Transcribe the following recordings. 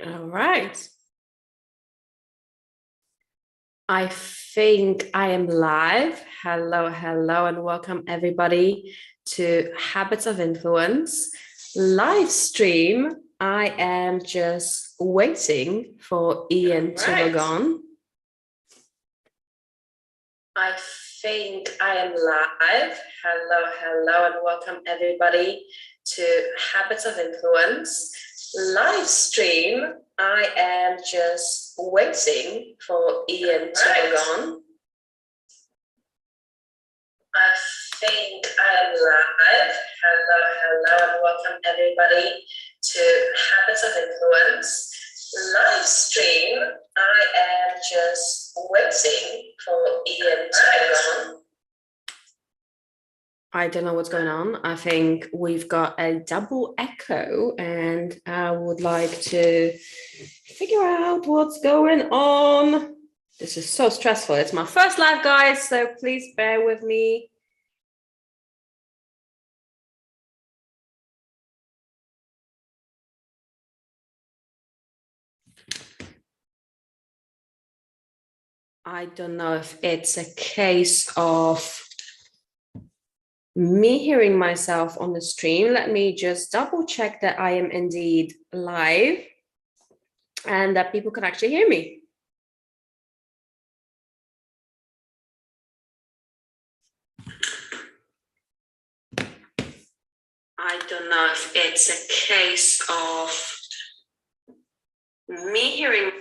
All right. I think I am live. Hello, hello, and welcome everybody to Habits of Influence live stream. I am just waiting for Ian to log on. I think I am live. Hello, hello, and welcome everybody to Habits of Influence live stream. I am just waiting for Ian to log on. I think I am live. Hello, hello, and welcome everybody to Habits of Influence live stream. I am just waiting for Ian to log on. I don't know what's going on. I think we've got a double echo, and I would like to figure out what's going on. This is so stressful. It's my first live, guys, so please bear with me. I don't know if it's a case of me hearing myself on the stream. Let me just double check that I am indeed live and that people can actually hear me. I don't know if it's a case of me hearing.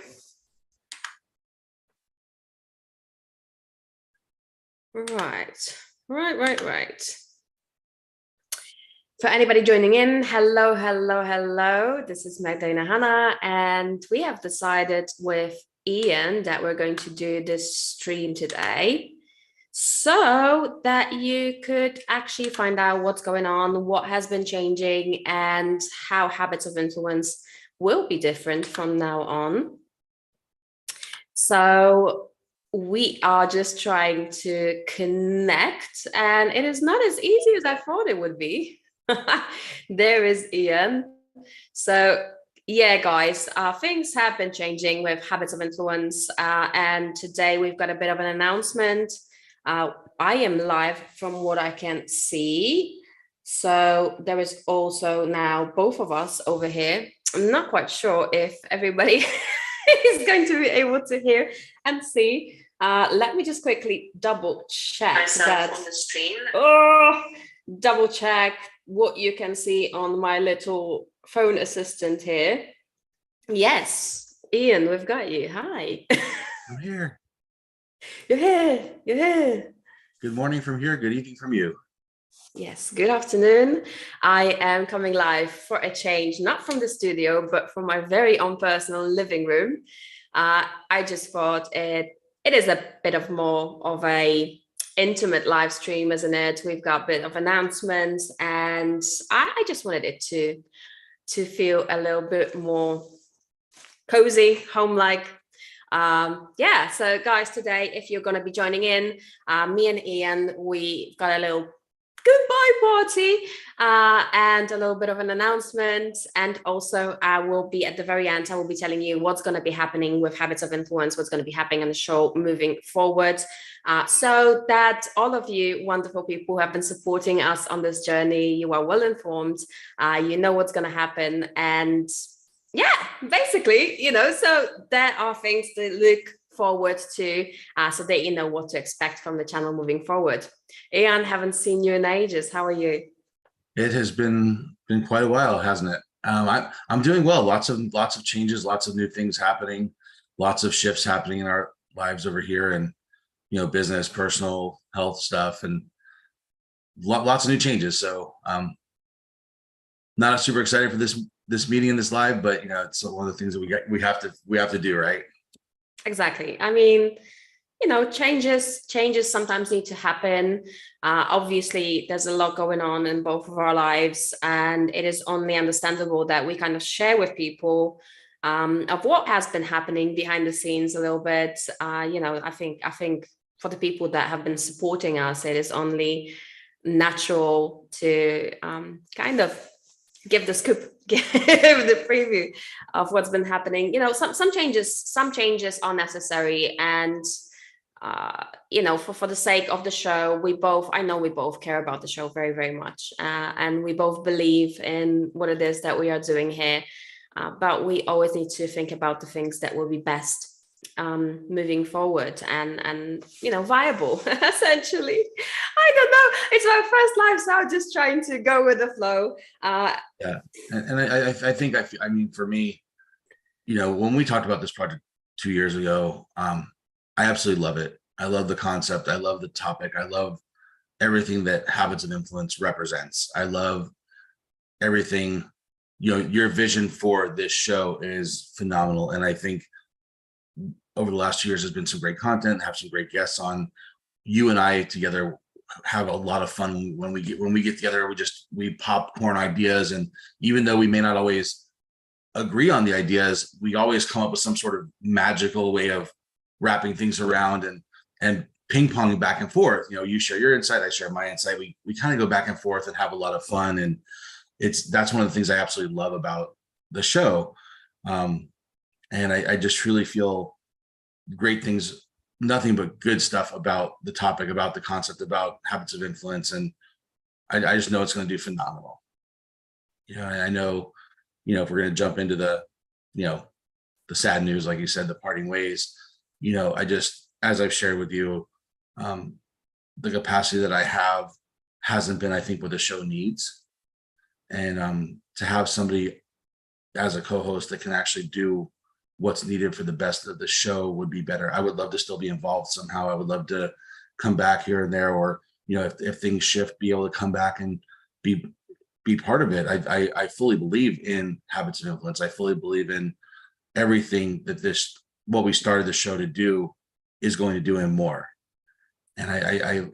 Right. For anybody joining in, hello. This is Magdalena Hanna, and we have decided with Ian that we're going to do this stream today so that you could actually find out what's going on, what has been changing, and how Habits of Influence will be different from now on. So we are just trying to connect, and it is not as easy as I thought it would be. There is Ian. So yeah, guys, things have been changing with Habits of Influence, and today we've got a bit of an announcement. I am live from what I can see. So there is also now both of us over here. I'm not quite sure if everybody is going to be able to hear and see. Let me just quickly double check that on the stream. Double check what you can see on my little phone assistant here. Yes, Ian, we've got you. Hi. I'm here. You're here. Good morning from here. Good evening from you. Yes, good afternoon. I am coming live for a change, not from the studio, but from my very own personal living room. I just thought it is a bit of more of a intimate live stream, isn't it? We've got a bit of announcements, and I just wanted it to feel a little bit more cozy, home-like. Yeah, so guys, today, if you're going to be joining in, me and Ian, we've got a little goodbye party and a little bit of an announcement, and also I will be at the very end, I will be telling you what's going to be happening with Habits of Influence, what's going to be happening on the show moving forward, so that all of you wonderful people who have been supporting us on this journey, you are well informed, you know what's going to happen, and yeah, basically, so there are things to look forward to, so that you know what to expect from the channel moving forward. Ian, haven't seen you in ages. How are you? It has been quite a while, hasn't it? I'm doing well. Lots of changes, lots of new things happening, lots of shifts happening in our lives over here, and business, personal, health stuff, and lots of new changes. So not super excited for this meeting in this live, but it's one of the things that we have to do, right? Exactly. I mean, changes sometimes need to happen. Obviously, there's a lot going on in both of our lives, and it is only understandable that we kind of share with people of what has been happening behind the scenes a little bit. I think for the people that have been supporting us, it is only natural to kind of give the scoop, give the preview of what's been happening. Some changes are necessary, and for the sake of the show, I know we both care about the show very, very much, and we both believe in what it is that we are doing here. But we always need to think about the things that will be best moving forward and viable. Essentially, I don't know, it's my first live, so I'm just trying to go with the flow. Yeah, and I think I mean, for me, when we talked about this project 2 years ago, I absolutely love it. I love the concept. I love the topic. I love everything that Habits of Influence represents. I love everything. Your vision for this show is phenomenal, and I think over the last 2 years has been some great content. Have some great guests on. You and I together have a lot of fun when we get together. We popcorn ideas, and even though we may not always agree on the ideas, we always come up with some sort of magical way of wrapping things around and ping-ponging back and forth. You share your insight, I share my insight. We kind of go back and forth and have a lot of fun, and that's one of the things I absolutely love about the show. And I just truly feel great things, nothing but good stuff about the topic, about the concept, about Habits of Influence, and I just know it's going to do phenomenal. And I know, if we're going to jump into the sad news, like you said, the parting ways, I just, as I've shared with you, the capacity that I have hasn't been, I think, what the show needs. And to have somebody as a co-host that can actually do what's needed for the best of the show would be better. I would love to still be involved somehow. I would love to come back here and there, or, if things shift, be able to come back and be part of it. I fully believe in Habits of Influence. I fully believe in everything that what we started the show to do is going to do and more. And I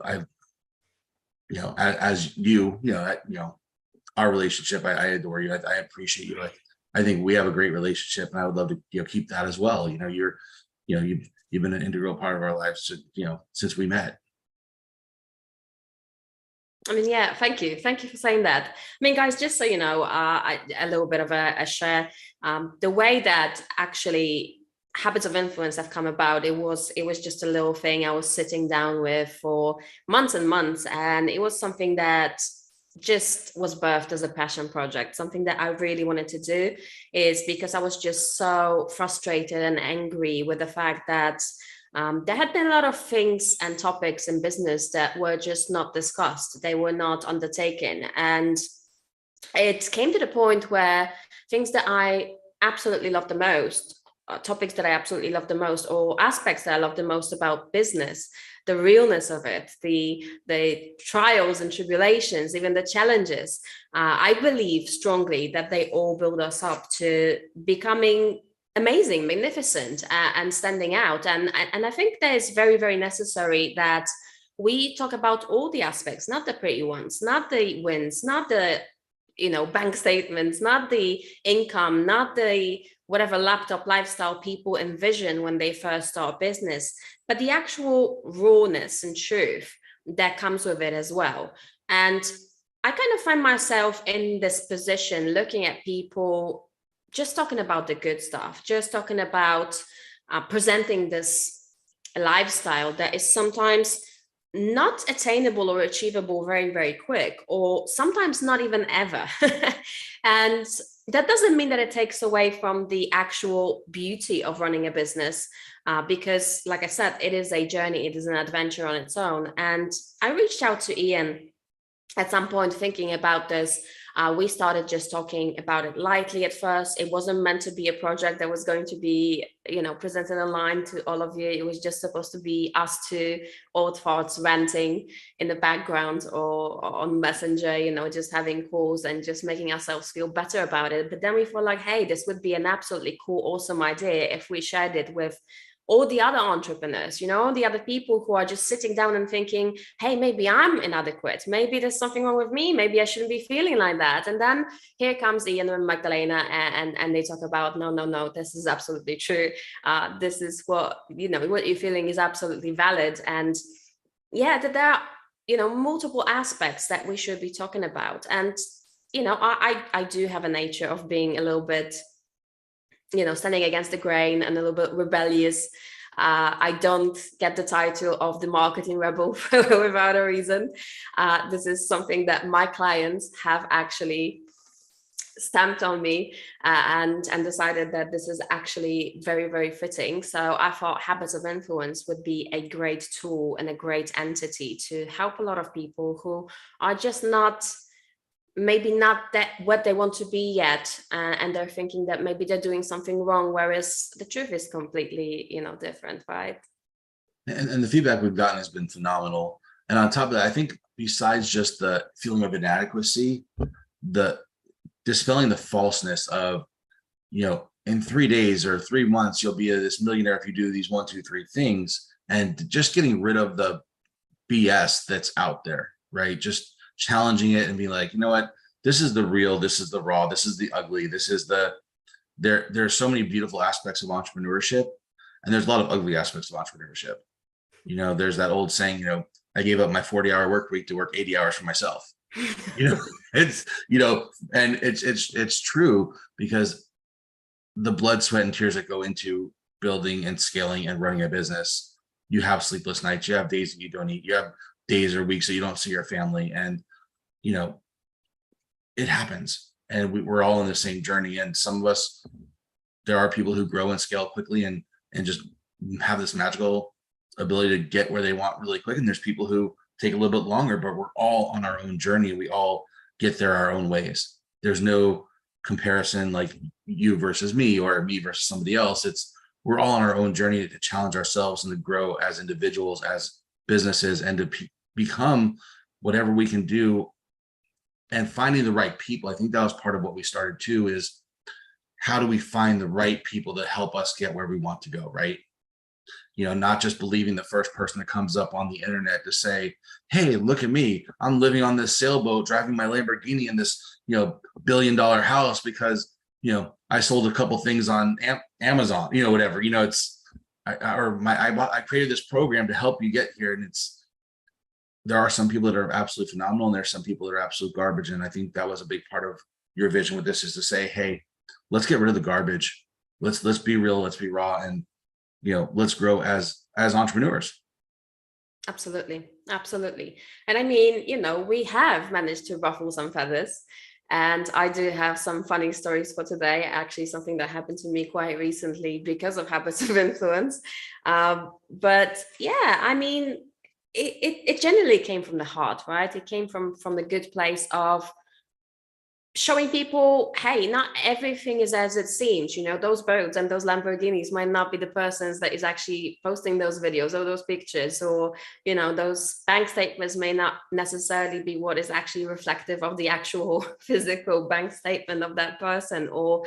as our relationship, I adore you. I appreciate you. I think we have a great relationship, and I would love to keep that as well. You've been an integral part of our lives, since we met. I mean, yeah, thank you for saying that. I mean, guys, just so you know, a little bit of a share. The way that actually Habits of Influence have come about, it was just a little thing I was sitting down with for months and months, and it was something that just was birthed as a passion project. Something that I really wanted to do, is because I was just so frustrated and angry with the fact that there had been a lot of things and topics in business that were just not discussed. They were not undertaken. And it came to the point where things that I absolutely love the most, topics that I absolutely love the most, or aspects that I love the most about business, the realness of it, the trials and tribulations, even the challenges, I believe strongly that they all build us up to becoming amazing, magnificent, and standing out. And I think that is very, very necessary that we talk about all the aspects, not the pretty ones, not the wins, not the bank statements, not the income, not the whatever laptop lifestyle people envision when they first start business, but the actual rawness and truth that comes with it as well. And I kind of find myself in this position looking at people just talking about the good stuff, just talking about presenting this lifestyle that is sometimes not attainable or achievable very, very quick, or sometimes not even ever. And that doesn't mean that it takes away from the actual beauty of running a business, because like I said, it is a journey, it is an adventure on its own. And I reached out to Ian at some point thinking about this. We started just talking about it lightly at first. It wasn't meant to be a project that was going to be, presented online to all of you. It was just supposed to be us two old farts ranting in the background or on Messenger, just having calls and just making ourselves feel better about it. But then we felt like, hey, this would be an absolutely cool, awesome idea if we shared it with all the other entrepreneurs, the other people who are just sitting down and thinking, hey, maybe I'm inadequate. Maybe there's something wrong with me. Maybe I shouldn't be feeling like that. And then here comes Ian and Magdalena, and they talk about, no, this is absolutely true. This is what you're feeling is absolutely valid. And yeah, that there are, multiple aspects that we should be talking about. And I do have a nature of being a little bit, standing against the grain and a little bit rebellious. I don't get the title of the marketing rebel without a reason. This is something that my clients have actually stamped on me, and decided that this is actually very, very fitting. So I thought Habits of Influence would be a great tool and a great entity to help a lot of people who are just maybe not that what they want to be yet, and they're thinking that maybe they're doing something wrong, whereas the truth is completely different, right? And the feedback we've gotten has been phenomenal. And on top of that, I think besides just the feeling of inadequacy, the dispelling the falseness of, in 3 days or 3 months, you'll be this millionaire if you do these 1, 2, 3 things, and just getting rid of the BS that's out there, right? Just challenging it and being like, you know what, this is the real, this is the raw, this is the ugly, this is there's so many beautiful aspects of entrepreneurship, and there's a lot of ugly aspects of entrepreneurship. There's that old saying, I gave up my 40-hour work week to work 80 hours for myself. It's, and it's true, because the blood, sweat, and tears that go into building and scaling and running a business, you have sleepless nights, you have days that you don't eat, you have days or weeks that you don't see your family, and it happens, and we're all in the same journey. And some of us, there are people who grow and scale quickly and just have this magical ability to get where they want really quick, and there's people who take a little bit longer, but we're all on our own journey. We all get there our own ways. There's no comparison like you versus me or me versus somebody else. We're all on our own journey to challenge ourselves and to grow as individuals, as businesses, and to become whatever we can do, and finding the right people. I think that was part of what we started too, is how do we find the right people to help us get where we want to go, right? Not just believing the first person that comes up on the internet to say, hey, look at me, I'm living on this sailboat, driving my Lamborghini in this, $1 billion house because, I sold a couple things on Amazon, whatever, I created this program to help you get here. And there are some people that are absolutely phenomenal, and there's some people that are absolute garbage. And I think that was a big part of your vision with this, is to say, hey, let's get rid of the garbage. Let's be real, let's be raw, and let's grow as entrepreneurs. Absolutely. And I mean, we have managed to ruffle some feathers, and I do have some funny stories for today. Actually, something that happened to me quite recently because of Habits of Influence. But yeah, I mean, it generally came from the heart, right? It came from the good place of showing people, hey, not everything is as it seems. Those boats and those Lamborghinis might not be the persons that is actually posting those videos or those pictures, or those bank statements may not necessarily be what is actually reflective of the actual physical bank statement of that person, or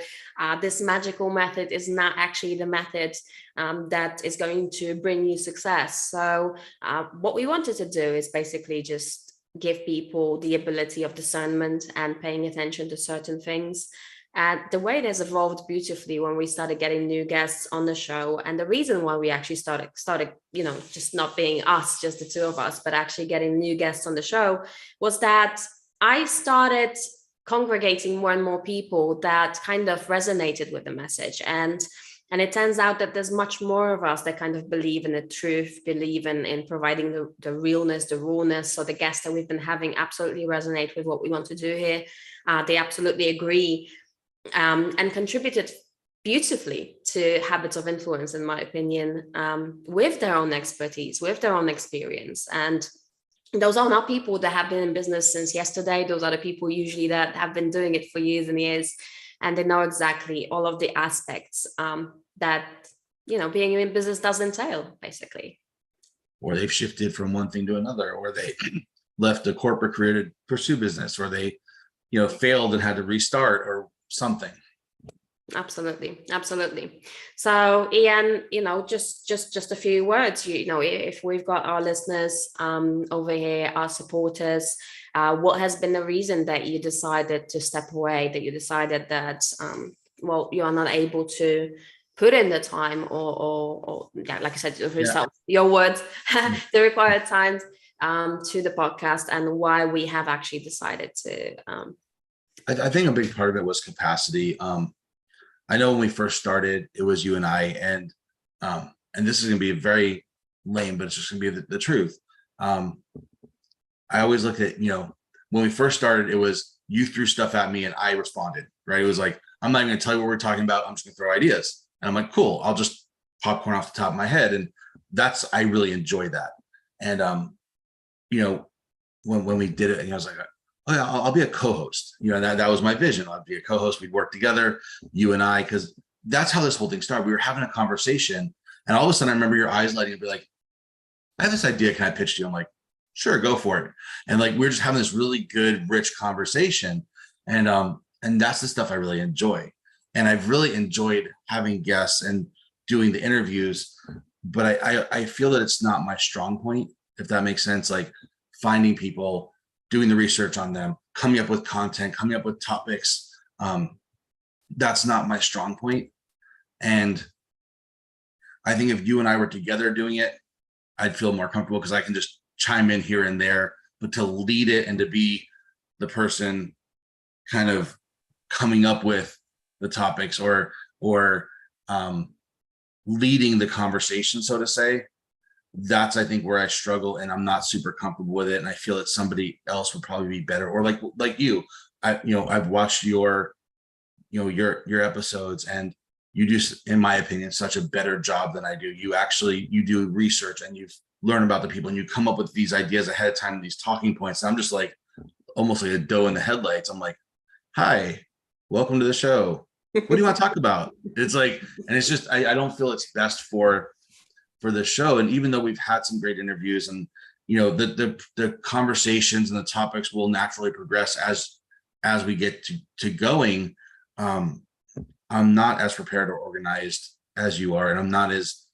this magical method is not actually the method that is going to bring you success. So what we wanted to do is basically just give people the ability of discernment and paying attention to certain things. And the way it has evolved beautifully when we started getting new guests on the show, and the reason why we actually started, just not being us, just the two of us, but actually getting new guests on the show, was that I started congregating more and more people that kind of resonated with the message. And it turns out that there's much more of us that kind of believe in the truth, believe in providing the realness, the rawness. So the guests that we've been having absolutely resonate with what we want to do here. They absolutely agree, and contributed beautifully to Habits of Influence, in my opinion, with their own expertise, with their own experience. And those are not people that have been in business since yesterday. Those are the people usually that have been doing it for years and years. And they know exactly all of the aspects that, being in business does entail, basically. Or they've shifted from one thing to another, or they left a corporate career to pursue business, or they, failed and had to restart or something. Absolutely. So Ian, just a few words, if we've got our listeners over here, our supporters, what has been the reason that you decided to step away, that you decided that, you are not able to put in the time or like I said, your words, the required time to the podcast, and why we have actually decided to I think a big part of it was capacity. I know when we first started, it was you and I, and this is going to be very lame, but it's just going to be the truth. I always look at, when we first started, it was you threw stuff at me and I responded, right? It was like, I'm not even gonna tell you what we're talking about. I'm just gonna throw ideas. And I'm like, cool, I'll just popcorn off the top of my head. And I really enjoy that. And, when we did it, and I was like, oh yeah, I'll be a co-host. That was my vision. I'd be a co-host. We'd work together, you and I, because that's how this whole thing started. We were having a conversation and all of a sudden I remember your eyes lighting up, be like, I have this idea. Can I pitch to you? I'm like, sure, go for it. And like, we're just having this really good, rich conversation. And that's the stuff I really enjoy. And I've really enjoyed having guests and doing the interviews, but I feel that it's not my strong point, if that makes sense. Like finding people, doing the research on them, coming up with content, coming up with topics. That's not my strong point. And I think if you and I were together doing it, I'd feel more comfortable because I can just chime in here and there, but to lead it and to be the person kind of coming up with the topics or leading the conversation, so to say, that's I think where I struggle and I'm not super comfortable with it. And I feel that somebody else would probably be better, or like you, I've watched your episodes and you do, in my opinion, such a better job than I do. You do research and you've learned about the people and you come up with these ideas ahead of time, these talking points. And I'm just like, almost like a doe in the headlights. I'm like, hi, welcome to the show. What do you want to talk about? It's like, and it's just, I don't feel it's best for the show. And even though we've had some great interviews and, the conversations and the topics will naturally progress as we get to going, I'm not as prepared or organized as you are. And I'm not as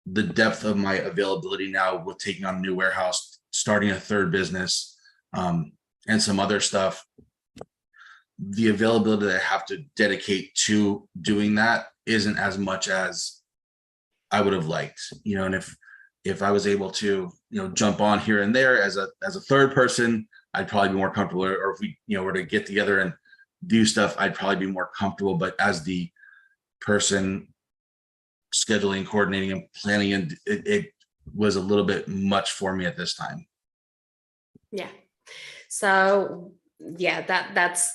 the depth of my availability now with taking on a new warehouse, starting a third business, and some other stuff. The availability that I have to dedicate to doing that isn't as much as I would have liked, and if I was able to, jump on here and there as a third person, I'd probably be more comfortable. Or if we, were to get together and do stuff, I'd probably be more comfortable. But as the person scheduling, coordinating, and planning, and it was a little bit much for me at this time. Yeah. So yeah, that's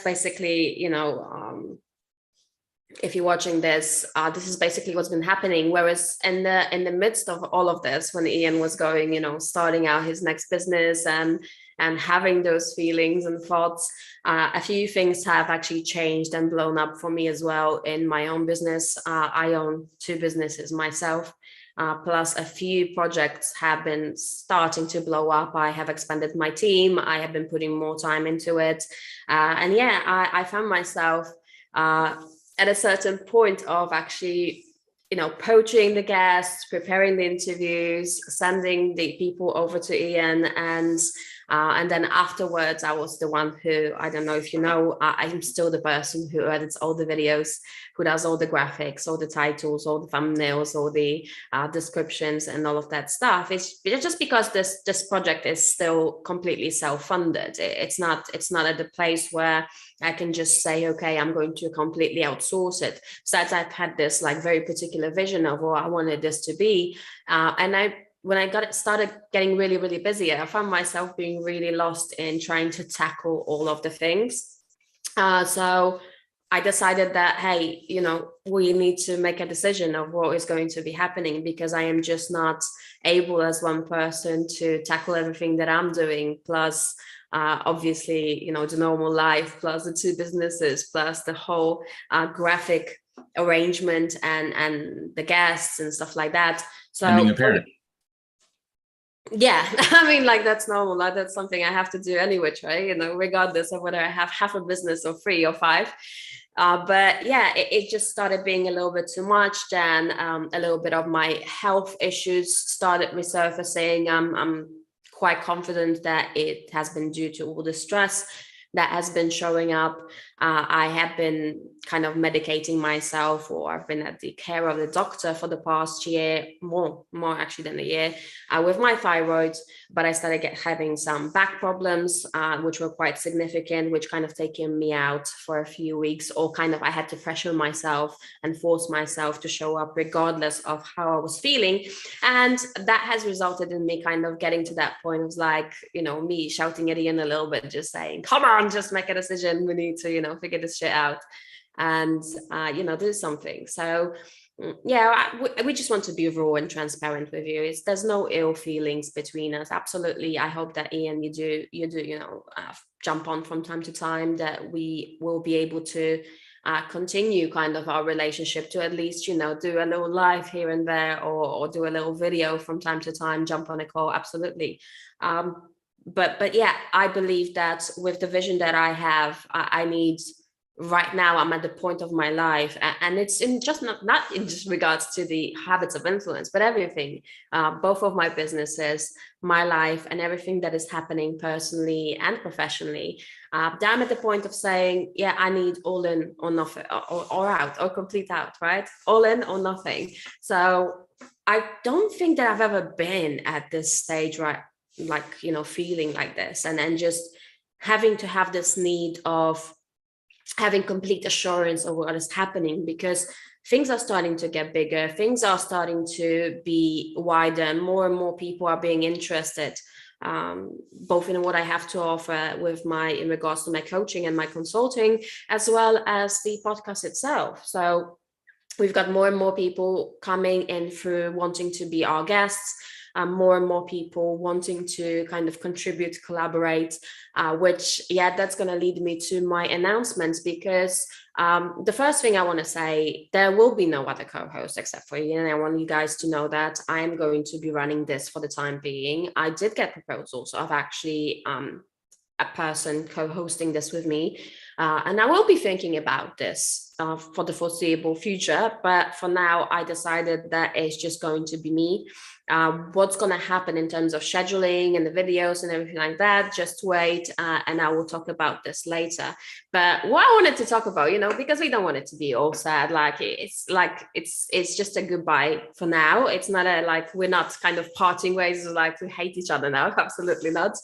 basically, if you're watching this, this is basically what's been happening. Whereas in the midst of all of this, when Ian was going, starting out his next business and having those feelings and thoughts, a few things have actually changed and blown up for me as well in my own business. I own 2 businesses myself. Plus a few projects have been starting to blow up. I have expanded my team. I have been putting more time into it. And yeah, I found myself at a certain point of actually, poaching the guests, preparing the interviews, sending the people over to Ian, and then afterwards, I was the one who, I don't know if you know, I'm still the person who edits all the videos, who does all the graphics, all the titles, all the thumbnails, all the descriptions, and all of that stuff. It's just because this project is still completely self-funded. It's not at the place where I can just say, okay, I'm going to completely outsource it. So I've had this like very particular vision of what I wanted this to be, and when I started getting really, really busy, I found myself being really lost in trying to tackle all of the things. So I decided that, hey, we need to make a decision of what is going to be happening, because I am just not able as one person to tackle everything that I'm doing. Plus, obviously, the normal life, plus the 2 businesses, plus the whole graphic arrangement and the guests and stuff like that. So and being a parent. Yeah, I mean, like, that's normal. Like, that's something I have to do anyway, right? Regardless of whether I have half a business or 3 or 5. But yeah, it just started being a little bit too much. Then a little bit of my health issues started resurfacing. I'm quite confident that it has been due to all the stress. that has been showing up. I have been kind of medicating myself, or I've been at the care of the doctor for the past year, more actually than a year, with my thyroid. But I started having some back problems, which were quite significant, which kind of taken me out for a few weeks, or kind of I had to pressure myself and force myself to show up regardless of how I was feeling. And that has resulted in me kind of getting to that point of like, me shouting at Ian a little bit, just saying, come on, just make a decision. We need to, figure this shit out and, do something. So yeah, we just want to be raw and transparent with you. There's no ill feelings between us. Absolutely. I hope that Ian, you do, jump on from time to time, that we will be able to continue kind of our relationship, to at least, do a little live here and there, or do a little video from time to time, jump on a call. Absolutely. But yeah, I believe that with the vision that I have, I need, right now I'm at the point of my life, and it's in just not in just regards to the habits of influence, but everything, both of my businesses, my life, and everything that is happening personally and professionally. I'm at the point of saying, yeah, I need all in or nothing, or out, or complete out, right? All in or nothing. So I don't think that I've ever been at this stage, right? Like, feeling like this, and then just having to have this need of having complete assurance of what is happening, because things are starting to get bigger, things are starting to be wider, more and more people are being interested, both in what I have to offer in regards to my coaching and my consulting, as well as the podcast itself. So we've got more and more people coming in through wanting to be our guests, more and more people wanting to kind of contribute, collaborate, which, that's going to lead me to my announcements, because the first thing I want to say, there will be no other co-host except for Ian. I want you guys to know that I am going to be running this for the time being. I did get proposals of actually a person co-hosting this with me, and I will be thinking about this for the foreseeable future, but for now I decided that it's just going to be me. What's going to happen in terms of scheduling and the videos and everything like that, just wait, and I will talk about this later. But what I wanted to talk about, because we don't want it to be all sad, it's just a goodbye for now. It's not we're not kind of parting ways, like we hate each other now. Absolutely not.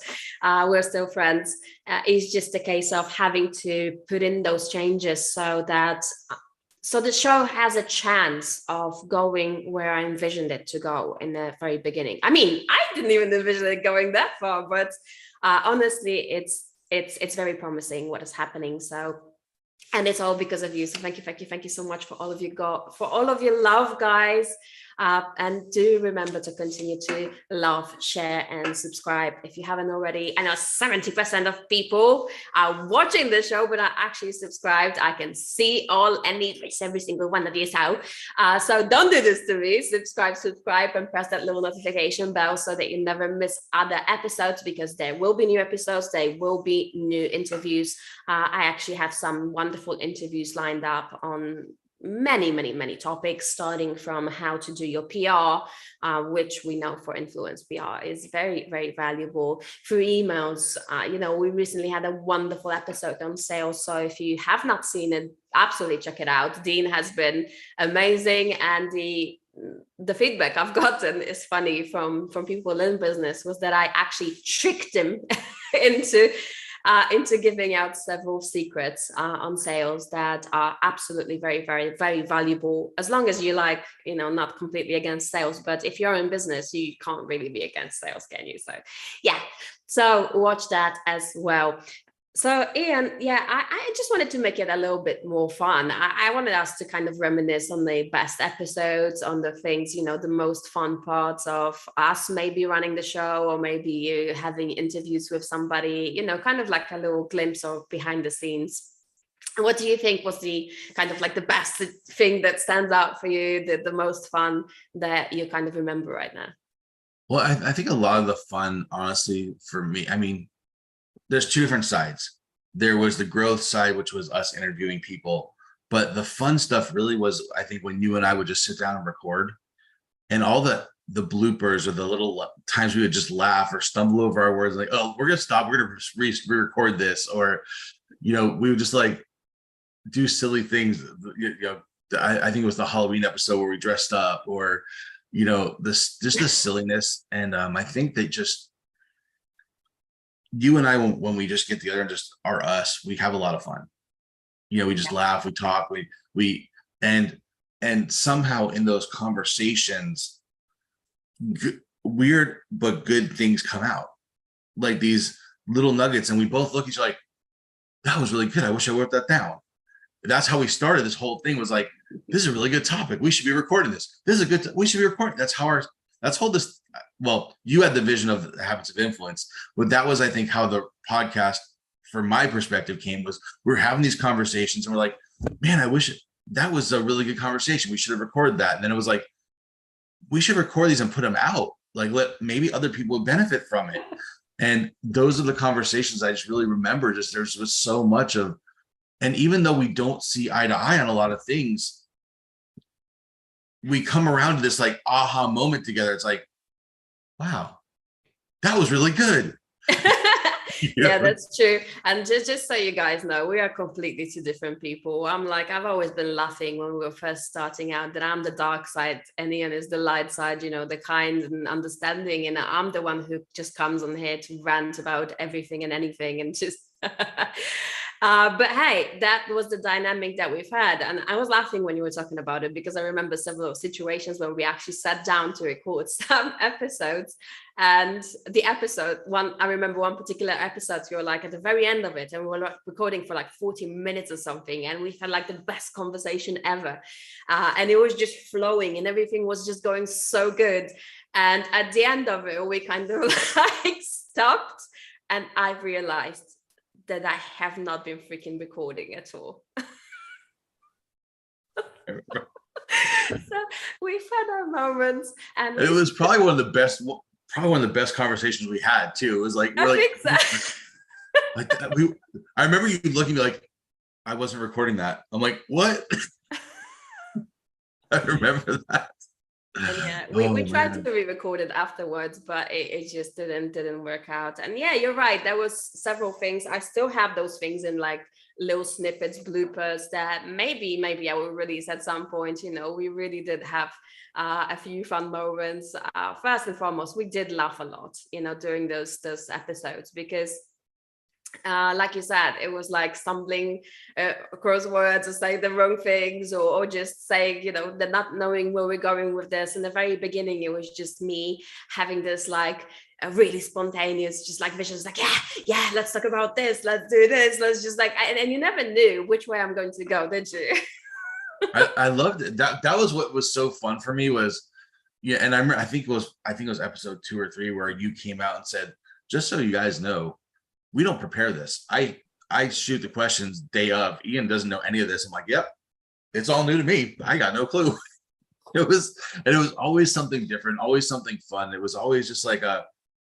We're still friends. It's just a case of having to put in those changes so the show has a chance of going where I envisioned it to go in the very beginning. I mean, I didn't even envision it going that far, but honestly, it's very promising what is happening. So, and it's all because of you. So thank you so much for all of your love, guys. And do remember to continue to love, share, and subscribe if you haven't already. I know 70% of people are watching the show but are actually subscribed. I can see every single one of you. So don't do this to me. Subscribe and press that little notification bell so that you never miss other episodes, because there will be new episodes, there will be new interviews. I actually have some wonderful interviews lined up on many topics, starting from how to do your PR, which we know for influence PR is very, very valuable, through emails. We recently had a wonderful episode on sales, so if you have not seen it, absolutely check it out. Dean has been amazing, and the feedback I've gotten is funny from people in business, was that I actually tricked him into giving out several secrets on sales that are absolutely very, very, very valuable, as long as you not completely against sales. But if you're in business, you can't really be against sales, can you? So watch that as well. So Ian, I just wanted to make it a little bit more fun. I wanted us to kind of reminisce on the best episodes, on the things, the most fun parts of us maybe running the show, or maybe you having interviews with somebody, kind of like a little glimpse of behind the scenes. What do you think was the kind of like the best thing that stands out for you, the most fun that you kind of remember right now? Well, I think a lot of the fun, honestly, for me, I mean, there's two different sides. There was the growth side, which was us interviewing people, but the fun stuff really was, I think, when you and I would just sit down and record, and all the the bloopers or the little times we would just laugh or stumble over our words, like, oh, we're gonna stop, we're gonna re-record this, or we would just like do silly things. I think it was the Halloween episode where we dressed up, or this just the silliness. And I think that just you and I, when we just get together and just are us, we have a lot of fun. We just laugh, we talk, we and somehow in those conversations, weird but good things come out, like these little nuggets, and we both look at each other like, that was really good, I wish I wrote that down. That's how we started this whole thing, was like, this is a really good topic, we should be recording this is a good we should be recording. That's how this, well, you had the vision of the Habits of Influence, but that was, I think, how the podcast from my perspective came, was we're having these conversations and we're like, man, I wish that was a really good conversation, we should have recorded that. And then it was like, we should record these and put them out, like let maybe other people would benefit from it. And those are the conversations I just really remember. Just there's just so much of, and even though we don't see eye to eye on a lot of things, we come around to this like aha moment together. It's like, wow, that was really good. Yeah, that's true. And just so you guys know, we are completely two different people. I've always been laughing when we were first starting out that I'm the dark side and Ian is the light side, the kind and understanding. And I'm the one who just comes on here to rant about everything and anything and just but hey, that was the dynamic that we've had. And I was laughing when you were talking about it, because I remember several situations where we actually sat down to record some episodes. And the episode one, I remember one particular episode, you were like at the very end of it, and we were recording for like 40 minutes or something, and we had like the best conversation ever. And it was just flowing and everything was just going so good. And at the end of it, we kind of like stopped, and I realized that I have not been freaking recording at all. So we've had our moments, and it was probably one of the best conversations we had too. It was like, I think so. I remember you looking at me like, I wasn't recording that. I'm like, what? I remember that. And yeah, we tried to re-record it afterwards, but it just didn't work out. And yeah, you're right, there was several things. I still have those things in like little snippets, bloopers that maybe I will release at some point. We really did have a few fun moments. First and foremost, we did laugh a lot during those episodes, because like you said, it was like stumbling across words or saying the wrong things, or just saying, the not knowing where we're going with this. In the very beginning, it was just me having this like a really spontaneous, just like visions, like, yeah, let's talk about this, let's do this, let's just like, and you never knew which way I'm going to go, did you? I loved it. That was what was so fun for me, was, yeah. And I think it was episode 2 or 3 where you came out and said, just so you guys know, we don't prepare this. I shoot the questions day of. Ian doesn't know any of this. I'm like, yep, it's all new to me. I got no clue. It was always something different, always something fun. It was always just like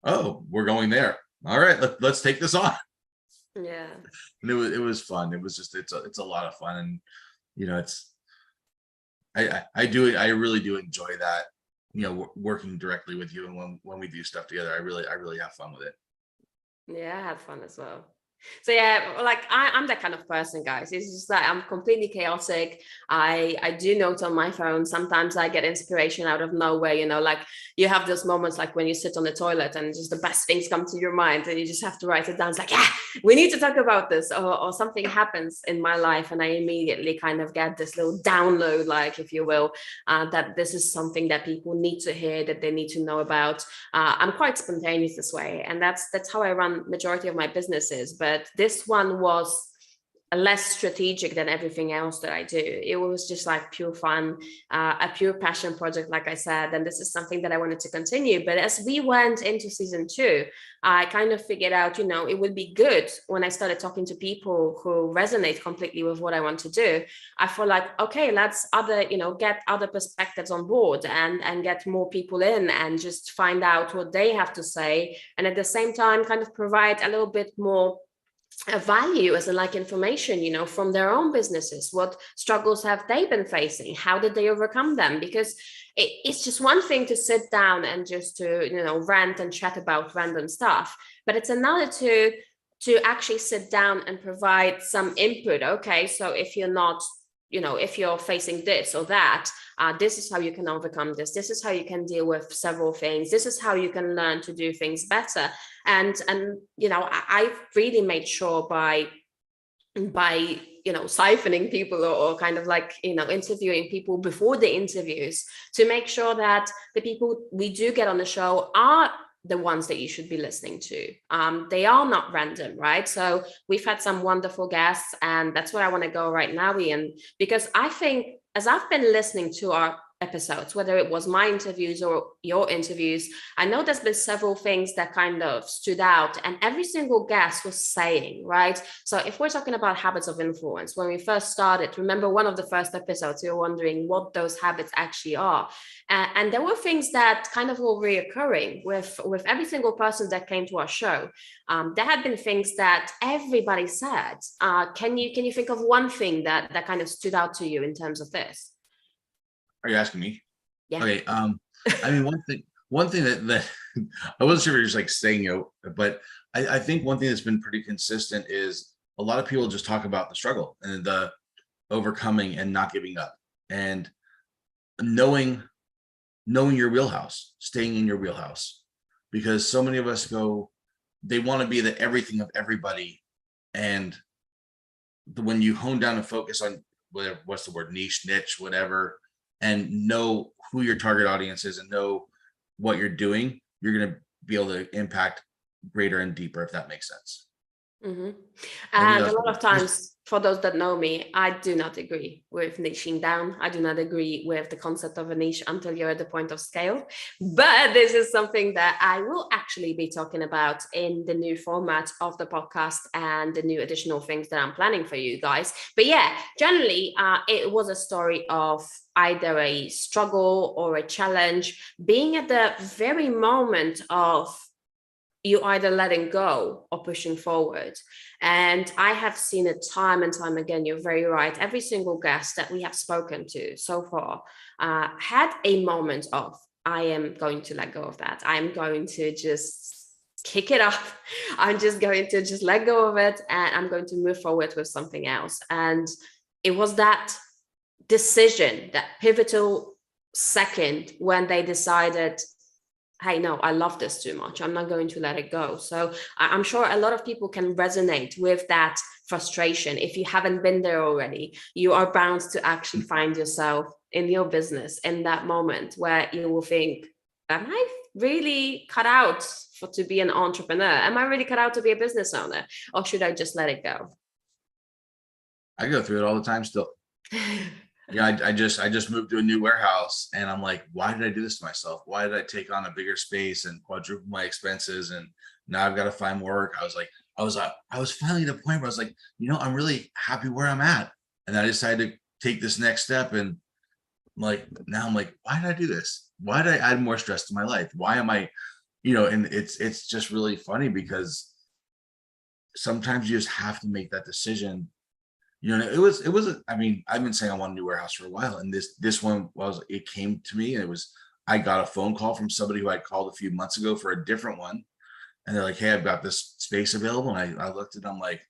oh, we're going there. All right, let's take this on. Yeah. And it was fun. It was just, it's a lot of fun. And I really do enjoy that, working directly with you, and when we do stuff together, I really have fun with it. Yeah, I had fun as well. So yeah, like I'm that kind of person, guys. It's just that I'm completely chaotic. I do note on my phone. Sometimes I get inspiration out of nowhere, like you have those moments like when you sit on the toilet and just the best things come to your mind and you just have to write it down. It's like, yeah, we need to talk about this, or something happens in my life and I immediately kind of get this little download, like, if you will, that this is something that people need to hear, that they need to know about. I'm quite spontaneous this way, and that's how I run majority of my businesses. But this one was less strategic than everything else that I do. It was just like pure fun, a pure passion project, like I said, and this is something that I wanted to continue. But as we went into season 2, I kind of figured out, it would be good when I started talking to people who resonate completely with what I want to do. I feel like, okay, let's get other perspectives on board and get more people in and just find out what they have to say. And at the same time, kind of provide a little bit more value as like information, from their own businesses. What struggles have they been facing? How did they overcome them? Because it's just one thing to sit down and just to, rant and chat about random stuff, but it's another to actually sit down and provide some input. Okay, so if you're not, if you're facing this or that, this is how you can overcome this. This is how you can deal with several things. This is how you can learn to do things better. And I've really made sure by siphoning people, or kind of like interviewing people before the interviews, to make sure that the people we do get on the show are the ones that you should be listening to. They are not random, right? So we've had some wonderful guests, and that's where I want to go right now, Ian, because I think as I've been listening to our episodes, whether it was my interviews or your interviews, I know there's been several things that kind of stood out, and every single guest was saying, right? So if we're talking about habits of influence, when we first started, remember one of the first episodes, you were wondering what those habits actually are. And there were things that kind of were reoccurring with every single person that came to our show. There had been things that everybody said. Can you think of one thing that kind of stood out to you in terms of this? Are you asking me? Yeah. Okay. I mean, one thing that I wasn't sure if you're just like saying, but I think one thing that's been pretty consistent is a lot of people just talk about the struggle and the overcoming and not giving up, and knowing your wheelhouse, staying in your wheelhouse, because so many of us they want to be the everything of everybody. And when you hone down and focus on what's the word, niche, whatever, and know who your target audience is and know what you're doing, you're going to be able to impact greater and deeper, if that makes sense. Mm-hmm. And a lot of times, for those that know me, I do not agree with niching down. I do not agree with the concept of a niche until you're at the point of scale. But this is something that I will actually be talking about in the new format of the podcast and the new additional things that I'm planning for you guys. But yeah, generally, it was a story of either a struggle or a challenge, being at the very moment of you either letting go or pushing forward. And I have seen it time and time again. You're very right. Every single guest that we have spoken to so far had a moment of, I am going to let go of that. I'm going to just kick it up. I'm just going to just let go of it, and I'm going to move forward with something else. And it was that decision, that pivotal second, when they decided, hey, no, I love this too much. I'm not going to let it go. So I'm sure a lot of people can resonate with that frustration. If you haven't been there already, you are bound to actually find yourself in your business in that moment where you will think, am I really cut out to be an entrepreneur? Am I really cut out to be a business owner? Or should I just let it go? I go through it all the time still. Yeah, I just moved to a new warehouse, and I'm like, why did I do this to myself? Why did I take on a bigger space and quadruple my expenses? And now I've got to find more work. I was finally at a point where I was like, I'm really happy where I'm at. And I decided to take this next step. And now I'm like, why did I do this? Why did I add more stress to my life? Why am I, and it's just really funny, because sometimes you just have to make that decision. I mean, I've been saying I want a new warehouse for a while, and this one it came to me, and I got a phone call from somebody who I called a few months ago for a different one. And they're like, hey, I've got this space available. And I looked at it, I'm like,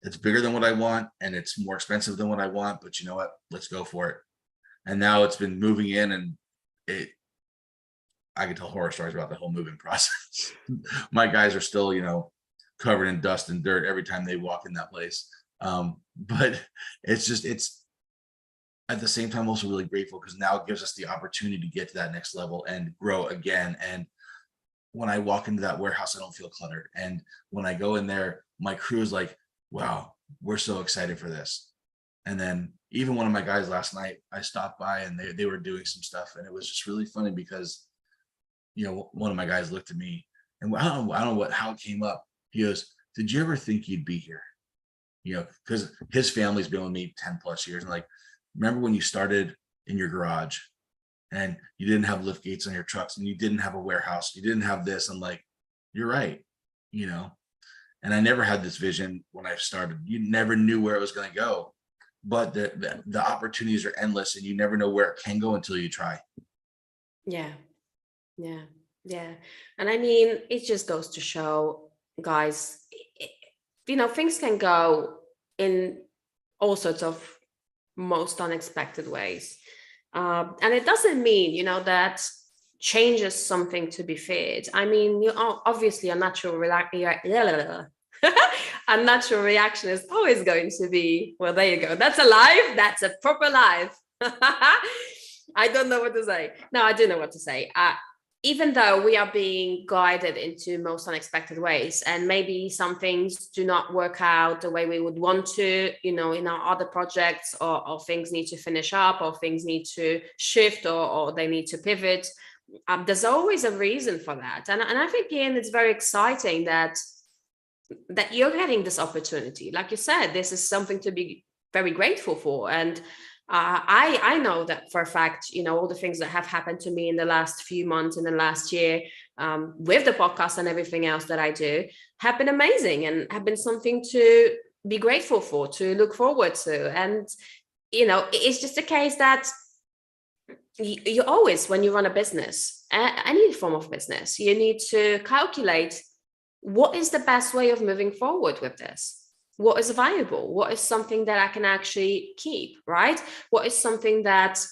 it's bigger than what I want, and it's more expensive than what I want, but you know what, let's go for it. And now it's been moving in, and I can tell horror stories about the whole moving process. My guys are still, covered in dust and dirt every time they walk in that place. But it's at the same time also really grateful, because now it gives us the opportunity to get to that next level and grow again. And when I walk into that warehouse, I don't feel cluttered. And when I go in there, my crew is like, wow, we're so excited for this. And then even one of my guys last night, I stopped by, and they were doing some stuff, and it was just really funny, because one of my guys looked at me, and I don't know how it came up. He goes, did you ever think you'd be here? Because his family's been with me 10 plus years. And like, remember when you started in your garage and you didn't have lift gates on your trucks, and you didn't have a warehouse, you didn't have this? I'm like, you're right. And I never had this vision when I started. You never knew where it was going to go. but the opportunities are endless, and you never know where it can go until you try. Yeah. Yeah. Yeah. And I mean, it just goes to show, guys, things can go in all sorts of most unexpected ways. And it doesn't mean, that change is something to be feared. I mean, obviously a natural a natural reaction is always going to be, well, there you go. That's a live. That's a proper live. I don't know what to say. No, I do know what to say. Even though we are being guided into most unexpected ways, and maybe some things do not work out the way we would want to, in our other projects, or things need to finish up, or things need to shift, or they need to pivot. There's always a reason for that. And I think, Ian, it's very exciting that you're getting this opportunity. Like you said, this is something to be very grateful for. And I know that for a fact, all the things that have happened to me in the last few months, in the last year, with the podcast and everything else that I do, have been amazing and have been something to be grateful for, to look forward to. And, it's just a case that you always, when you run a business, any form of business, you need to calculate what is the best way of moving forward with this. What is viable? What is something that I can actually keep, right? What is something that,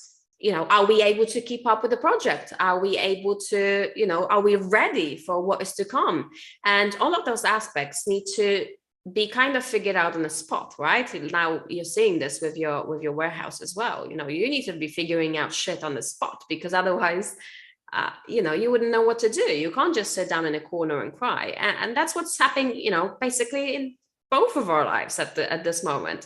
are we able to keep up with the project? Are we able to, are we ready for what is to come? And all of those aspects need to be kind of figured out on the spot, right? Now you're seeing this with your warehouse as well. You need to be figuring out shit on the spot, because otherwise, you wouldn't know what to do. You can't just sit down in a corner and cry. And that's what's happening, basically in both of our lives at this moment.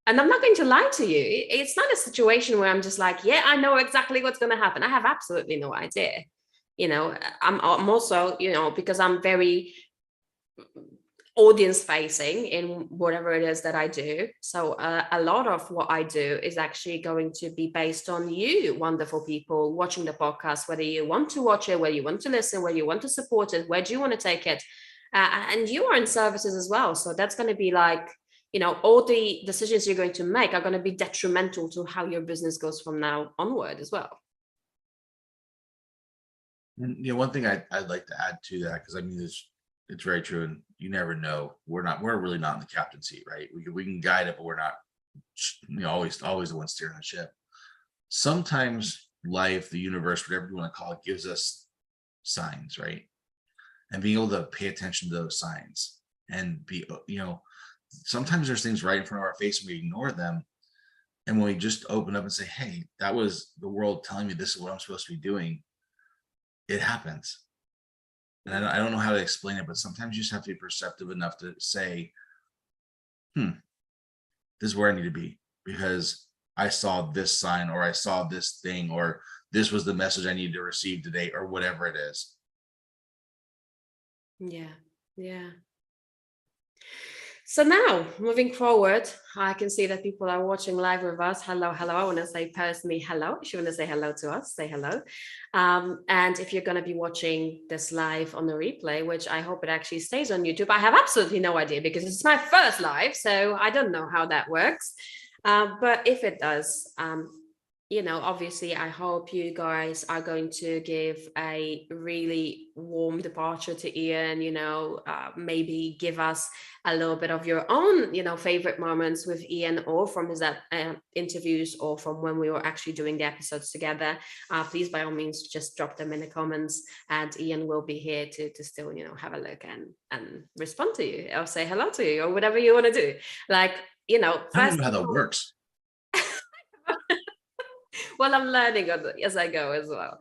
And I'm not going to lie to you. It's not a situation where I'm just like, yeah, I know exactly what's going to happen. I have absolutely no idea. I'm also, because I'm very audience facing in whatever it is that I do. So a lot of what I do is actually going to be based on you, wonderful people watching the podcast, whether you want to watch it, whether you want to listen, whether you want to support it, where do you want to take it? And you are in services as well. So that's going to be like, all the decisions you're going to make are going to be detrimental to how your business goes from now onward as well. And, one thing I'd like to add to that, because I mean, it's very true, and you never know. We're really not in the captain's seat, right? We can guide it, but we're not, always the one steering the ship. Sometimes life, the universe, whatever you want to call it, gives us signs, right? And being able to pay attention to those signs, and be, sometimes there's things right in front of our face and we ignore them. And when we just open up and say, hey, that was the world telling me this is what I'm supposed to be doing, it happens. And I don't know how to explain it, but sometimes you just have to be perceptive enough to say, this is where I need to be, because I saw this sign, or I saw this thing, or this was the message I needed to receive today, or whatever it is. Yeah. So now, moving forward, I can see that people are watching live with us. Hello. I want to say personally hello. If you want to say hello to us, say hello. And if you're going to be watching this live on the replay, which I hope it actually stays on YouTube, I have absolutely no idea, because it's my first live, so I don't know how that works. But if it does, obviously, I hope you guys are going to give a really warm departure to Ian, maybe give us a little bit of your own, favorite moments with Ian, or from his interviews, or from when we were actually doing the episodes together. Please, by all means, just drop them in the comments, and Ian will be here to still, have a look and respond to you, or say hello to you, or whatever you want to do. Like, I don't know how that works. Well, I'm learning as I go as well.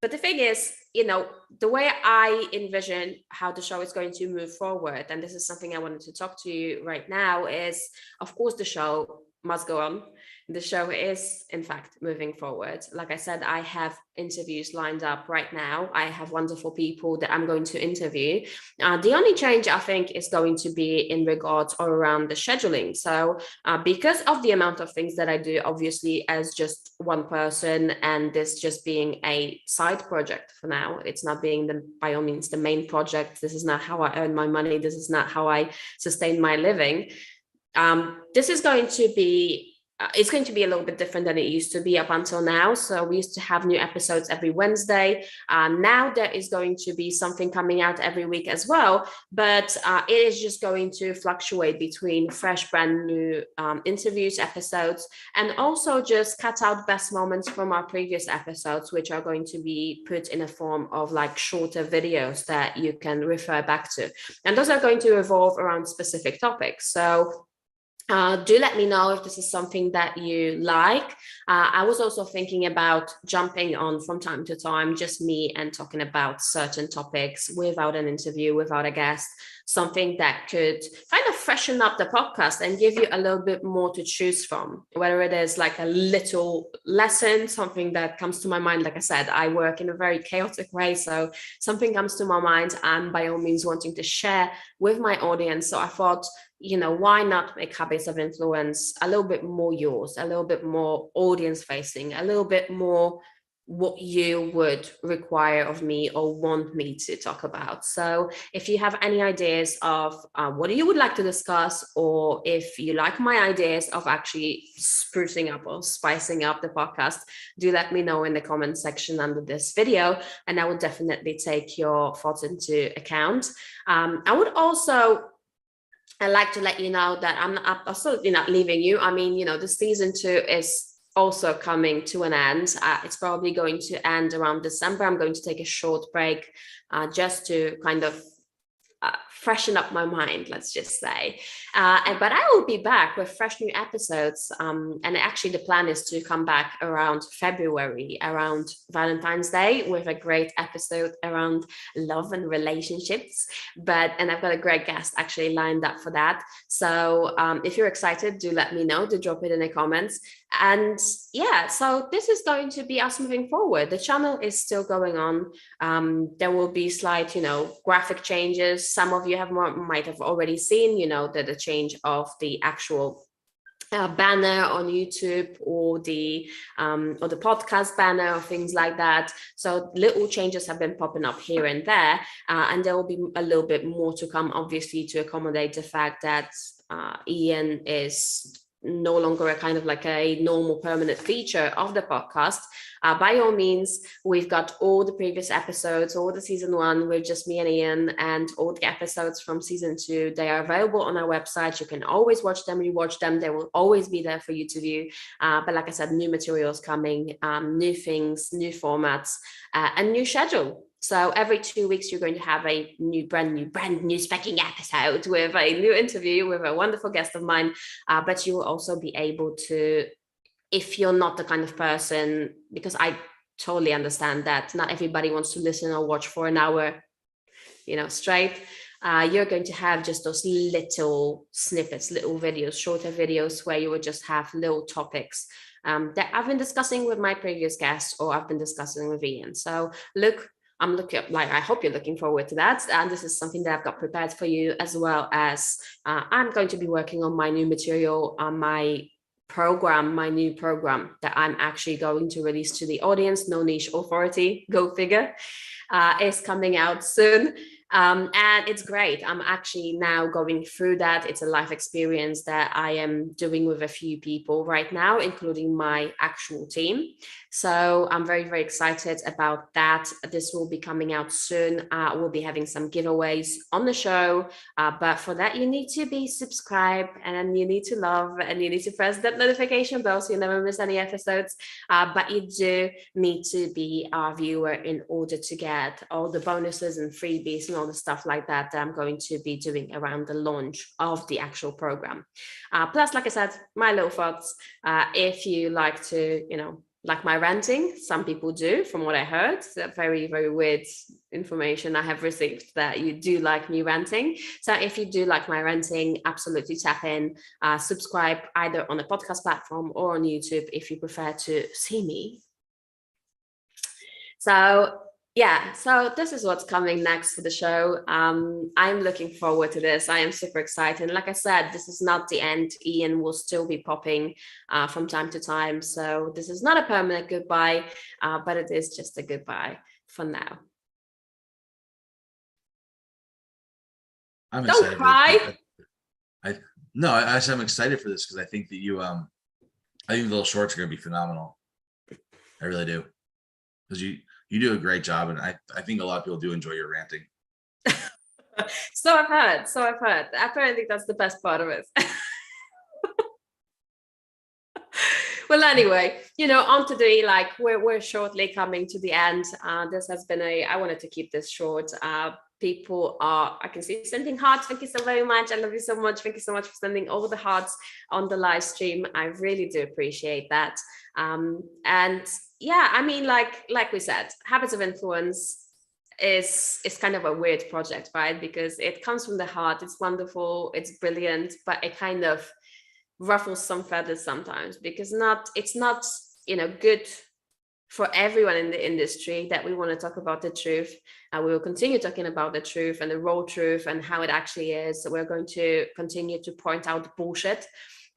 But the thing is, the way I envision how the show is going to move forward, and this is something I wanted to talk to you right now, is, of course, the show must go on. The show is, in fact, moving forward. Like I said, I have interviews lined up right now. I have wonderful people that I'm going to interview. The only change, I think, is going to be in regards or around the scheduling. So because of the amount of things that I do, obviously, as just one person, and this just being a side project for now, it's not being by all means the main project. This is not how I earn my money. This is not how I sustain my living. This is going to be it's going to be a little bit different than it used to be up until now. So we used to have new episodes every Wednesday. Now there is going to be something coming out every week as well, but it is just going to fluctuate between fresh, brand new interviews, episodes, and also just cut out best moments from our previous episodes, which are going to be put in a form of like shorter videos that you can refer back to. And those are going to evolve around specific topics. So do let me know if this is something that you like. I was also thinking about jumping on from time to time, just me and talking about certain topics without an interview, without a guest, something that could kind of freshen up the podcast and give you a little bit more to choose from, whether it is like a little lesson, something that comes to my mind. Like I said, I work in a very chaotic way. So something comes to my mind, I'm by all means wanting to share with my audience. So I thought, why not make Habits of Influence a little bit more yours, a little bit more audience facing, a little bit more what you would require of me or want me to talk about. So if you have any ideas of what you would like to discuss, or if you like my ideas of actually sprucing up or spicing up the podcast, do let me know in the comment section under this video, and I will definitely take your thoughts into account. I would also I'd like to let you know that I'm absolutely not leaving you. I mean, the season 2 is also coming to an end. It's probably going to end around December. I'm going to take a short break just to kind of freshen up my mind, let's just say. But I will be back with fresh new episodes. And actually the plan is to come back around February, around Valentine's Day, with a great episode around love and relationships. And I've got a great guest actually lined up for that. So if you're excited, do let me know, do drop it in the comments. And yeah, so this is going to be us moving forward. The channel is still going on. There will be slight, graphic changes. Some of you might have already seen, the change of the actual banner on YouTube, or the podcast banner, or things like that. So little changes have been popping up here and there, and there will be a little bit more to come, obviously, to accommodate the fact that Ian is no longer a kind of like a normal permanent feature of the podcast. By all means, we've got all the previous episodes, all the season 1 with just me and Ian, and all the episodes from season 2. They are available on our website. You can always watch them, rewatch them. They will always be there for you to view. But like I said, new materials coming, new things, new formats, and new schedule. So every 2 weeks, you're going to have a brand new specking episode with a new interview with a wonderful guest of mine. But you will also be able to, if you're not the kind of person, because I totally understand that not everybody wants to listen or watch for an hour, straight. You're going to have just those little snippets, little videos, shorter videos, where you would just have little topics that I've been discussing with my previous guests, or I've been discussing with Ian. So I hope you're looking forward to that. And this is something that I've got prepared for you, as well as I'm going to be working on my new material, on my new program that I'm actually going to release to the audience. No Niche Authority, go figure, is coming out soon. And it's great. I'm actually now going through that. It's a life experience that I am doing with a few people right now, including my actual team. So I'm very, very excited about that. This will be coming out soon. We'll be having some giveaways on the show. But for that, you need to be subscribed, and you need to love, and you need to press that notification bell so you never miss any episodes. But you do need to be our viewer in order to get all the bonuses and freebies and all the stuff like that I'm going to be doing around the launch of the actual program. Plus, like I said, my little thoughts. If you like to, like my ranting, some people do, from what I heard. It's very, very weird information I have received, that you do like me ranting. So if you do like my ranting, absolutely tap in, subscribe either on a podcast platform or on YouTube if you prefer to see me. So yeah, so this is what's coming next for the show. I'm looking forward to this. I am super excited. Like I said, this is not the end. Ian will still be popping from time to time. So this is not a permanent goodbye, but it is just a goodbye for now. I'm Don't excited. cry. No, I'm excited for this because I think that I think the little shorts are going to be phenomenal. I really do, because you do a great job, and I think a lot of people do enjoy your ranting. So I've heard. So I've heard. Apparently, that's the best part of it. Well, anyway, on to the like we're shortly coming to the end. This has been I wanted to keep this short. People are, I can see, sending hearts. Thank you so very much. I love you so much. Thank you so much for sending all the hearts on the live stream. I really do appreciate that. And yeah, I mean, like we said, Habits of Influence is kind of a weird project, right? Because it comes from the heart. It's wonderful. It's brilliant, but it kind of ruffles some feathers sometimes, because it's not good for everyone in the industry that we want to talk about the truth. We will continue talking about the truth and the raw truth and how it actually is. So we're going to continue to point out bullshit,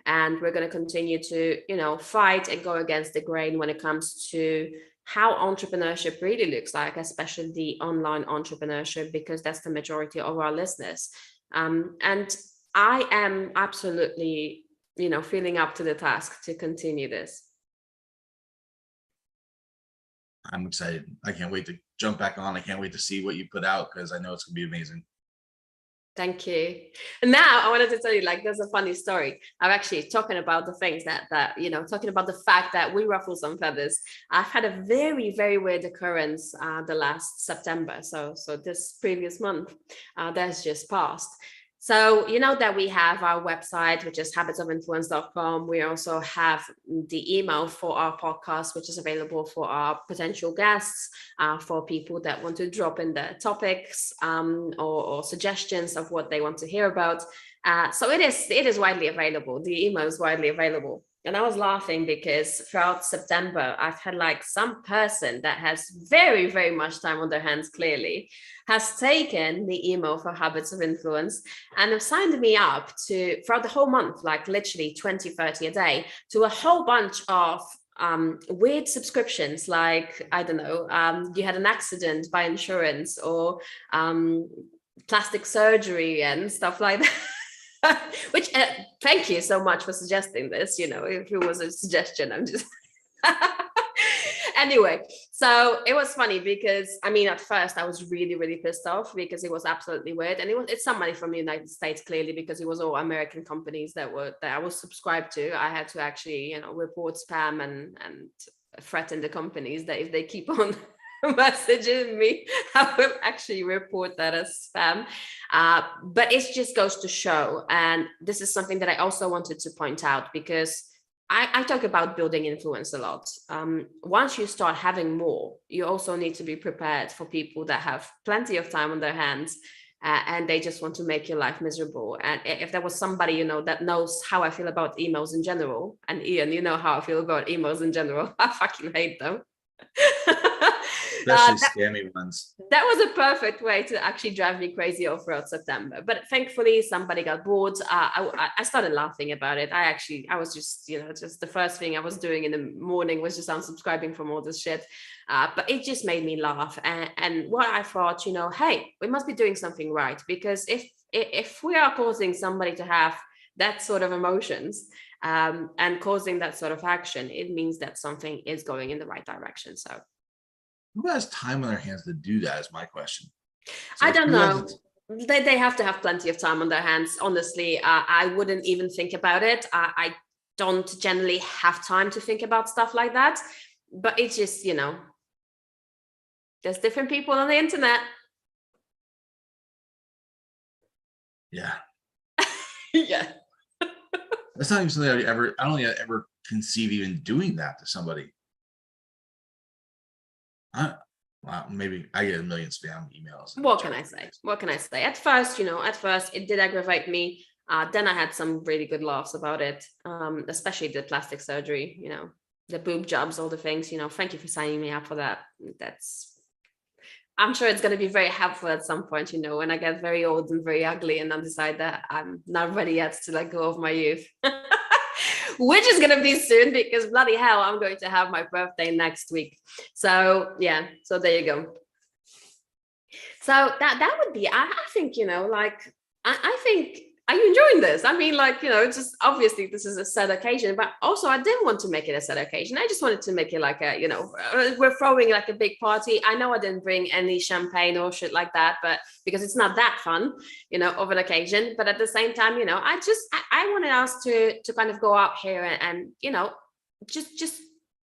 and we're going to continue to fight and go against the grain when it comes to how entrepreneurship really looks like, especially the online entrepreneurship, because that's the majority of our listeners. And I am absolutely feeling up to the task to continue this. I'm excited. I can't wait to jump back on. I can't wait to see what you put out, because I know it's gonna be amazing. Thank you. And now I wanted to tell you, like, there's a funny story. I'm actually talking about the things that talking about the fact that we ruffle some feathers. I've had a very, very weird occurrence the last September. So this previous month that's just passed. So that we have our website, which is habitsofinfluence.com. We also have the email for our podcast, which is available for our potential guests, for people that want to drop in their topics or suggestions of what they want to hear about. So it is widely available. The email is widely available. And I was laughing because throughout September, I've had like some person that has very, very much time on their hands, clearly, has taken the email for Habits of Influence and have signed me up to, throughout the whole month, like literally 20, 30 a day, to a whole bunch of weird subscriptions, like, I don't know, you had an accident, by insurance, or plastic surgery and stuff like that. Which thank you so much for suggesting this. If it was a suggestion, I'm just anyway. So it was funny because at first I was really, really pissed off because it was absolutely weird, and it's somebody from the United States, clearly, because it was all American companies that I was subscribed to. I had to actually report spam and threaten the companies that if they keep on messaging me, I will actually report that as spam. But it just goes to show, and this is something that I also wanted to point out, because I talk about building influence a lot. Once you start having more, you also need to be prepared for people that have plenty of time on their hands, and they just want to make your life miserable. And if there was somebody that knows how I feel about emails in general, and Ian, you know how I feel about emails in general, I fucking hate them. Especially scammy ones. That was a perfect way to actually drive me crazy all throughout September. But thankfully, somebody got bored. I started laughing about it. I was just, just the first thing I was doing in the morning was just unsubscribing from all this shit. But it just made me laugh. And what I thought, hey, we must be doing something right, because if we are causing somebody to have that sort of emotions, and causing that sort of action, it means that something is going in the right direction. So who has time on their hands to do that is my question. So I don't know. They have to have plenty of time on their hands. Honestly, I wouldn't even think about it. I don't generally have time to think about stuff like that. But it's just, there's different people on the internet. Yeah. Yeah. That's not even something I don't think I ever conceive even doing that to somebody. Wow, maybe I get a million spam emails. What can I say? At first, it did aggravate me. Then I had some really good laughs about it, especially the plastic surgery, the boob jobs, all the things, thank you for signing me up for that. I'm sure it's going to be very helpful at some point, when I get very old and very ugly and I decide that I'm not ready yet to let go of my youth. Which is going to be soon, because bloody hell, I'm going to have my birthday next week. So yeah, so there you go. So that would be, I think, I think are you enjoying this? I mean, like, just obviously this is a sad occasion, but also I didn't want to make it a sad occasion. I just wanted to make it like we're throwing like a big party. I know I didn't bring any champagne or shit like that, but because it's not that fun, of an occasion. But at the same time, I wanted us to kind of go out here and just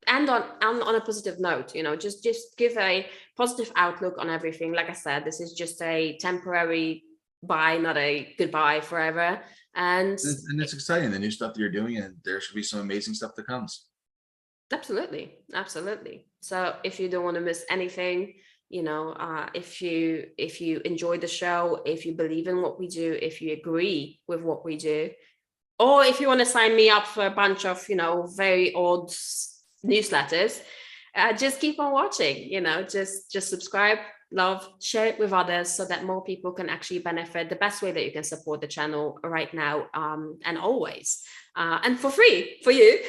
end on a positive note, just give a positive outlook on everything. Like I said, this is just a temporary bye, not a goodbye forever. And it's exciting, the new stuff that you're doing, and there should be some amazing stuff that comes. Absolutely. So if you don't want to miss anything, if you enjoy the show, if you believe in what we do, if you agree with what we do, or if you want to sign me up for a bunch of very odd newsletters, just keep on watching. Just subscribe, love, share it with others so that more people can actually benefit. The best way that you can support the channel right now, and always, and for free for you,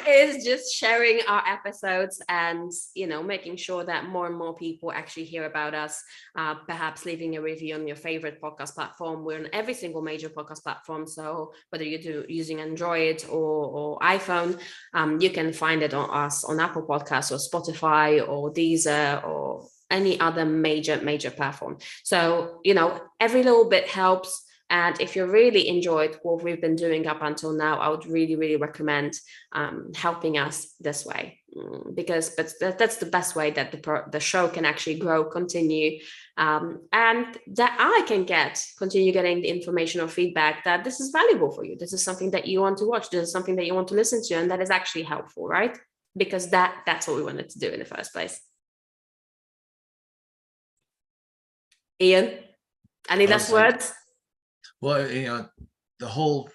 is just sharing our episodes and making sure that more and more people actually hear about us. Perhaps leaving a review on your favorite podcast platform. We're on every single major podcast platform, so whether you're using Android or iPhone, you can find it on us on Apple Podcasts or Spotify or Deezer or any other major platform. So every little bit helps. And if you really enjoyed what we've been doing up until now, I would really recommend helping us this way, because that's the best way that the show can actually grow, continue, and that I can continue getting the information or feedback that this is valuable for you. This is something that you want to watch. This is something that you want to listen to, and that is actually helpful, right? Because that's what we wanted to do in the first place. Ian, any last words? Well, the whole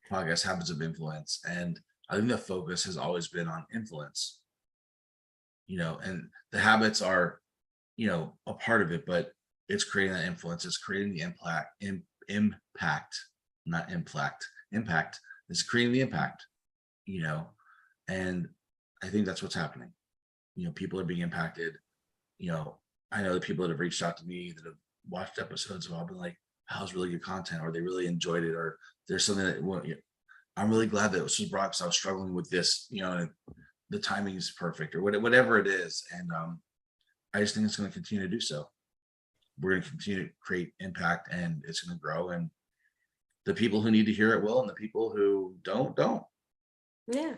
podcast, Habits of Influence, and I think the focus has always been on influence, and the habits are, a part of it, but it's creating that influence. It's creating the impact, not impact. It's creating the impact, and I think that's what's happening. People are being impacted. I know the people that have reached out to me that have watched episodes have all been like, that was really good content, or they really enjoyed it, or there's something that I'm really glad that it was brought because I was struggling with this, the timing is perfect, or whatever it is. And I just think it's going to continue to do so. We're going to continue to create impact, and it's going to grow, and the people who need to hear it will, and the people who don't. Yeah.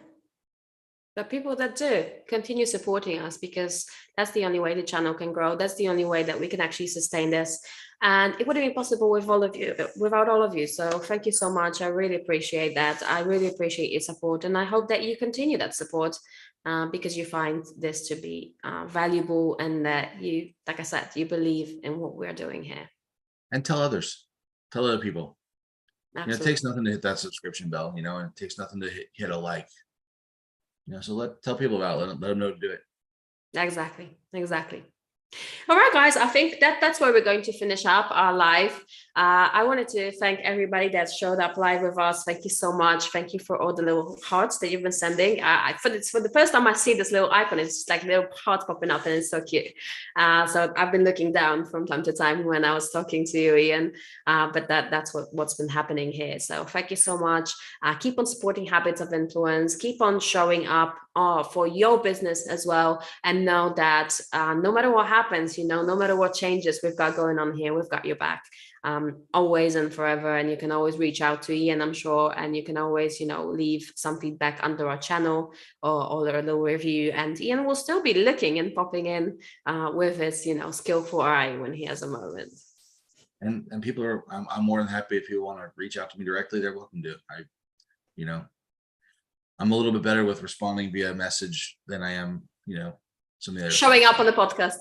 The people that do continue supporting us, because that's the only way the channel can grow. That's the only way that we can actually sustain this. And it wouldn't be possible without all of you. So thank you so much. I really appreciate that. I really appreciate your support. And I hope that you continue that support, because you find this to be valuable, and that you, like I said, you believe in what we're doing here. And tell other people. Absolutely. It takes nothing to hit that subscription bell, and it takes nothing to hit a like. So tell people about it. Let them know to do it. Exactly. All right, guys, I think that's where we're going to finish up our live. I wanted to thank everybody that showed up live with us. Thank you so much. Thank you for all the little hearts that you've been sending. For the first time I see this little icon, it's just like a little heart popping up, and it's so cute. So I've been looking down from time to time when I was talking to you, Ian. But that's what's been happening here. So thank you so much. Keep on supporting Habits of Influence. Keep on showing up for your business as well, and know that no matter what happens, no matter what changes we've got going on here, we've got your back, always and forever. And you can always reach out to Ian, I'm sure, and you can always leave some feedback under our channel, or a little review, and Ian will still be looking and popping in with his skillful eye when he has a moment. And people are, I'm more than happy if you want to reach out to me directly, they're welcome to. I'm a little bit better with responding via message than I am, something that showing up on the podcast.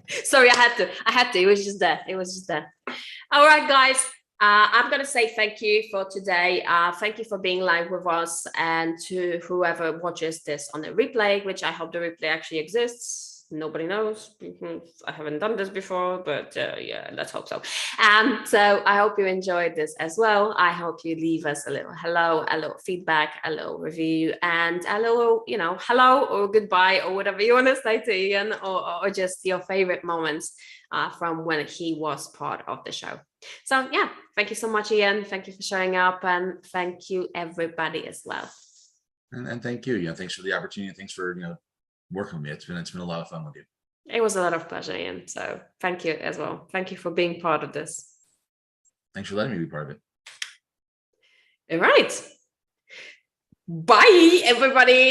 Sorry, I had to. It was just there. All right, guys. I'm going to say thank you for today. Thank you for being live with us, and to whoever watches this on the replay, which I hope the replay actually exists. Nobody knows. I haven't done this before, but yeah, let's hope so. So I hope you enjoyed this as well. I hope you leave us a little hello, a little feedback, a little review, and a little, hello or goodbye or whatever you want to say to Ian, or just your favorite moments from when he was part of the show. So yeah, thank you so much, Ian. Thank you for showing up, and thank you everybody as well. And thank you. Thanks for the opportunity. Thanks for working with me. It's been a lot of fun with you. It was a lot of pleasure, Ian. So thank you as well. Thank you for being part of this. Thanks for letting me be part of it. All right. Bye, everybody.